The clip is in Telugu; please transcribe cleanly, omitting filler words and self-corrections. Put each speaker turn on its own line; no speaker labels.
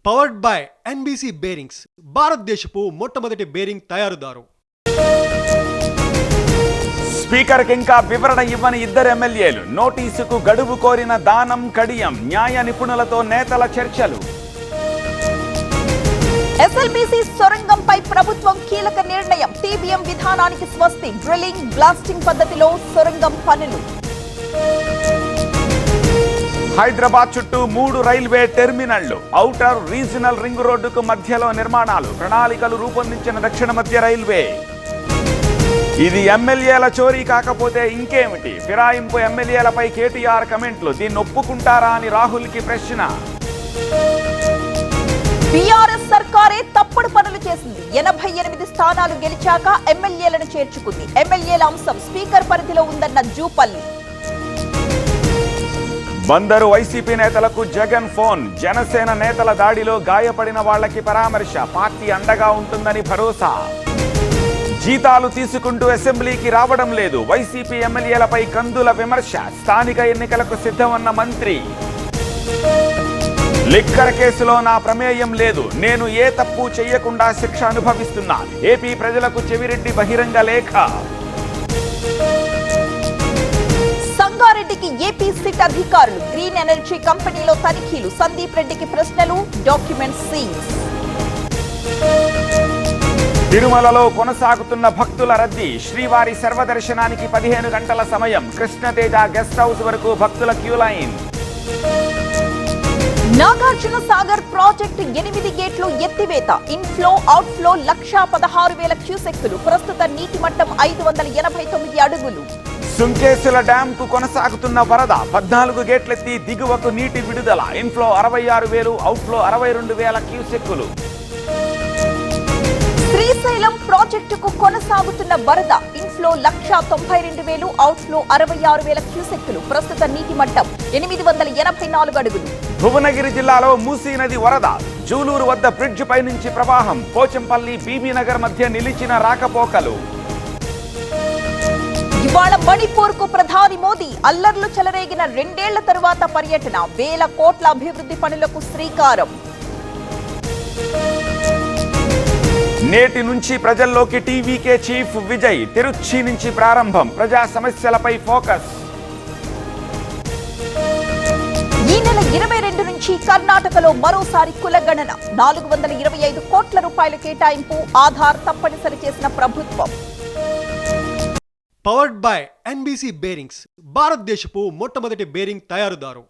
పవర్డ్ బై ఎన్బీసీ బేరింగ్స్, భారతదేశపు మొట్టమొదటి బేరింగ్ తయారుదారు.
స్పీకర్కి ఇంకా వివరణ ఇవ్వని ఇద్దరు ఎమ్మెల్యేలు, నోటీసుకు గడువు కోరిన దానం కడియం, న్యాయ నిపుణులతో నేతల చర్చలు.
ఎస్ఎల్బీసీ సొరంగంపై ప్రభుత్వం కీలక నిర్ణయం, టీబీఎం విధానానికి స్వస్తి, డ్రిల్లింగ్ బ్లాస్టింగ్ పద్ధతిలో సొరంగం పనులు.
హైదరాబాద్ చుట్టూ 3 రైల్వే టెర్మినళ్లు, ఔటర్ రీజనల్ రింగ్ రోడ్డుకు మధ్యలో నిర్మాణాలు, ప్రణాళికలు రూపొందించిన దక్షిణ మధ్య రైల్వే. ఇది ఎమ్మెల్యేల చోరీ కాకపోతే ఇంకేమిటి? ఫిరాయింపు ఎమ్మెల్యేలపై కేటీఆర్ కమెంట్లు, దీన్ని ఒప్పుకుంటారా అని రాహుల్కి ప్రశ్న.
బీఆర్ఎస్ సర్కారే తప్పుడు పనులు చేసింది, 88 స్థానాలు గెలిచాక ఎమ్మెల్యేలను చేర్చుకుంది, ఎమ్మెల్యేల అంశం స్పీకర్ పరిధిలో ఉందన్న జూపల్లి.
బందరు వైసీపీ నేతలకు జగన్ ఫోన్, జనసేన నేతల దాడిలో గాయపడిన వాళ్లకి పరామర్శ, పార్టీ అండగా ఉంటుందని భరోసా. జీతాలు తీసుకుంటూ అసెంబ్లీకి రావడం లేదు, వైసీపీ ఎమ్మెల్యేలపై కందుల విమర్శ, స్థానిక ఎన్నికలకు సిద్ధమన్న మంత్రి. లిక్కర్ కేసులో నా ప్రమేయం లేదు, నేను ఏ తప్పు చేయకుండా శిక్ష అనుభవిస్తున్నా, ఏపీ ప్రజలకు చెవిరెడ్డి బహిరంగ లేఖ.
సంగారెడ్డికి ఏపీ సిట్ అధికారులు, గ్రీన్ ఎనర్జీ కంపెనీలో తనిఖీలు, సందీప్ రెడ్డికి ప్రశ్నలు, డాక్యుమెంట్స్ సీజ్.
తిరుమలలో కొనసాగుతున్న భక్తుల రద్దీ, శ్రీవారి సర్వదర్శనానికి 15 గంటల సమయం, కృష్ణతేజ గెస్ట్ హౌస్ వరకు భక్తుల queue line.
Nagarjuna Sagar project 8 గేట్లు ఎత్తివేత, ఇన్ఫ్లో అవుట్ఫ్లో 1,16,000 క్యూసెక్కులు, ప్రస్తుత నీటి మట్టం 589 అడుగులు.
సుంకేసుల డ్యాం కు కొనసాగుతున్న వరద, 14 గేట్లెత్తి దిగువకు నీటి విడుదల, ఇన్ఫ్లో 66,000, అవుట్ఫ్లో 62,000 క్యూసెక్కులు.
శ్రీశైలం ప్రాజెక్టుకు కొనసాగుతున్న వరద, ఇన్ఫ్లో 1,92,000, అవుట్ఫ్లో 66,000 క్యూసెక్కులు, ప్రస్తుత నీటి మట్టం 884 అడుగులు.
భువనగిరి జిల్లాలో మూసీ నది వరద, జూలూరు వద్ద బ్రిడ్జ్ పై నుంచి ప్రవాహం, పోచంపల్లి బీబీనగర్ మధ్య నిలిచిన రాకపోకలు.
ఇవాళ మణిపూర్ కు ప్రధాని మోదీ, అల్లర్లు చెలరేగిన 2 ఏళ్ల తరువాత పర్యటన, వేల కోట్ల అభివృద్ధి పనులకు శ్రీకారం.
నేటి నుంచి ప్రజల్లోకి టీవీకే చీఫ్ విజయ్, తిరుచి నుంచి ప్రారంభం, ప్రజా సమస్యలపై ఫోకస్.
ఈ నెల 22 నుంచి కర్ణాటకలో మరోసారి కులగణన, 425 కోట్ల రూపాయల కేటాయింపు, ఆధార్ తప్పనిసరి చేసిన ప్రభుత్వం.
పవర్డ్ బై ఎన్బీసీ బేరింగ్స్, భారతదేశపు మొట్టమొదటి బేరింగ్ తయారుదారు.